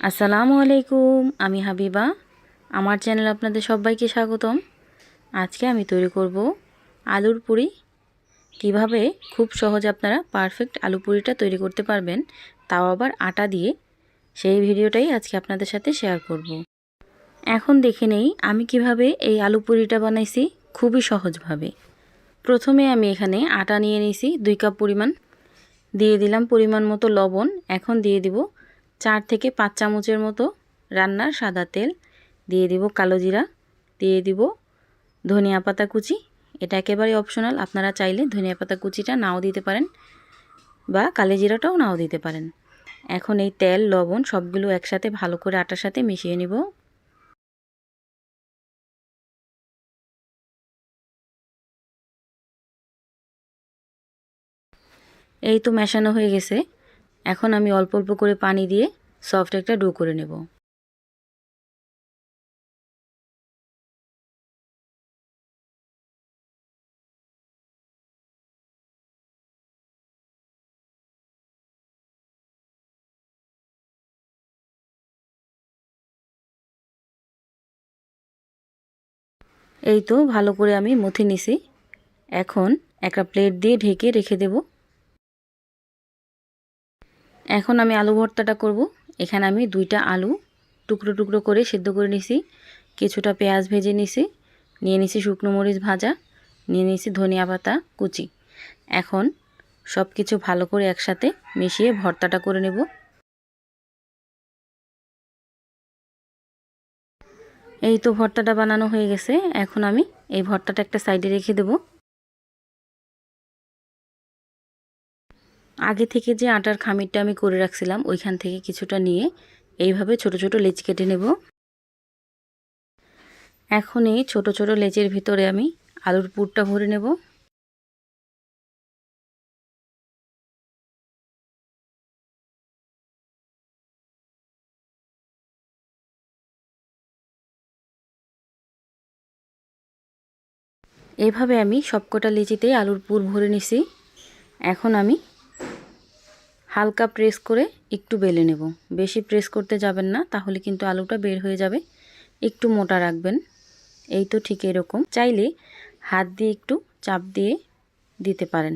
আসসালামু আলাইকুম, আমি হাবিবা। আমার চ্যানেলে আপনাদের সবাইকে স্বাগতম। আজকে আমি তৈরি করব আলুর পুরি। কিভাবে খুব সহজে আপনারা পারফেক্ট আলু পুরিটা তৈরি করতে পারবেন, তাও আবার আটা দিয়ে, সেই ভিডিওটাই আজকে আপনাদের সাথে শেয়ার করব। এখন দেখে নেই আমি কিভাবে এই আলু পুরিটা বানাইছি, খুবই সহজভাবে। প্রথমে আমি এখানে আটা নিয়ে নিয়েছি 2 কাপ পরিমাণ, দিয়ে দিলাম পরিমাণ মতো লবণ। এখন দিয়ে দিব 4 থেকে 5 চামচের মতো রান্নার সাদা তেল, দিয়ে দিব কালো জিরা, দিয়ে দিব ধনিয়া পাতা কুচি। এটা একেবারে অপশনাল, আপনারা চাইলে ধনিয়া পাতা কুচিটা নাও দিতে পারেন বা কালো জিরাটাও নাও দিতে পারেন। এখন এই তেল লবণ সবগুলো একসাথে ভালো করে আটার সাথে মিশিয়ে নিব। এই তো মেশানো হয়ে গেছে। এখন আমি অল্প অল্প করে পানি দিয়ে সফট একটা ডো করে নেব। এই তো ভালো করে আমি মুথে নিছি। এখন একটা প্লেট দিয়ে ঢেকে রেখে দেব। এখন আমি আলু ভর্তাটা করব। এখানে আমি 2টা আলু টুকরো টুকরো করে সিদ্ধ করে নিছি, কিছুটা পেঁয়াজ ভেজে নিছি, নিয়ে নিছি শুকনো মরিচ ভাজা, নিয়ে নিছি ধনিয়া পাতা কুচি। এখন সব কিছু ভালো করে একসাথে মিশিয়ে ভর্তাটা করে নেব। এই তো ভর্তাটা বানানো হয়ে গেছে। এখন আমি এই ভর্তাটা একটা সাইডে রেখে দেব। আগে থেকে যে আটার খামিরটা আমি করে রাখছিলাম ওইখান থেকে কিছুটা নিয়ে এইভাবে ছোট ছোট লেচি কেটে নেব। এখন এই ছোট ছোট লেচের ভিতরে আমি আলুর পুরটা ভরে নেব। এভাবে আমি সবকটা লেচিতে আলুর পুর ভরে নিছি। এখন আমি হালকা প্রেস করে একটু বেলে নেব। বেশি প্রেস করতে যাবেন না, তাহলে কিন্তু আলুটা বের হয়ে যাবে। একটু মোটা রাখবেন। এই তো ঠিক এরকম। চাইলে হাত দিয়ে একটু চাপ দিয়ে দিতে পারেন,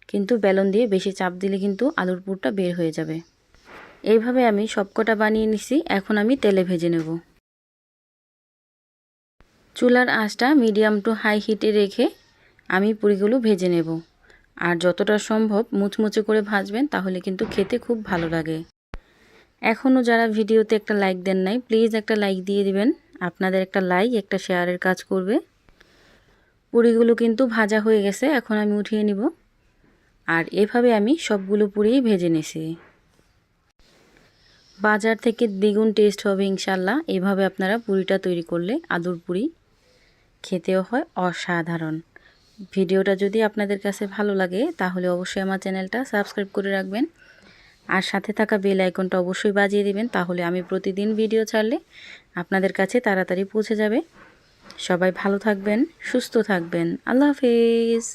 কিন্তু বেলন দিয়ে বেশি চাপ দিলে কিন্তু আলুর পুরটা বের হয়ে যাবে। এইভাবে আমি সবকটা বানিয়ে নিছি। এখন আমি তেলে ভেজে নেব। চুলার আঁচটা মিডিয়াম টু হাই হিটে রেখে আমি পুরিগুলো ভেজে নেব। আর যতটা সম্ভব মুচমুচে করে ভাজবেন, তাহলে কিন্তু খেতে খুব ভালো লাগে। এখনও যারা ভিডিওতে একটা লাইক দেন নাই, প্লিজ একটা লাইক দিয়ে দিবেন। আপনাদের একটা লাইক একটা শেয়ারের কাজ করবে। পুরিগুলো কিন্তু ভাজা হয়ে গেছে, এখন আমি উঠিয়ে নিব। আর এভাবে আমি সবগুলো পুরিই ভেজে নিছি। বাজার থেকে দ্বিগুণ টেস্ট হবে ইনশাল্লাহ। এভাবে আপনারা পুরিটা তৈরি করলে, আলুর পুরি খেতেও হয় অসাধারণ। ভিডিওটা যদি আপনাদের কাছে ভালো লাগে, তাহলে অবশ্যই আমার চ্যানেলটা সাবস্ক্রাইব করে রাখবেন। আর সাথে থাকা বেল আইকনটা অবশ্যই বাজিয়ে দিবেন, তাহলে আমি প্রতিদিন ভিডিও ছাড়লে আপনাদের কাছে তাড়াতাড়ি পৌঁছে যাবে। সবাই ভালো থাকবেন, সুস্থ থাকবেন। আল্লাহ হাফেজ।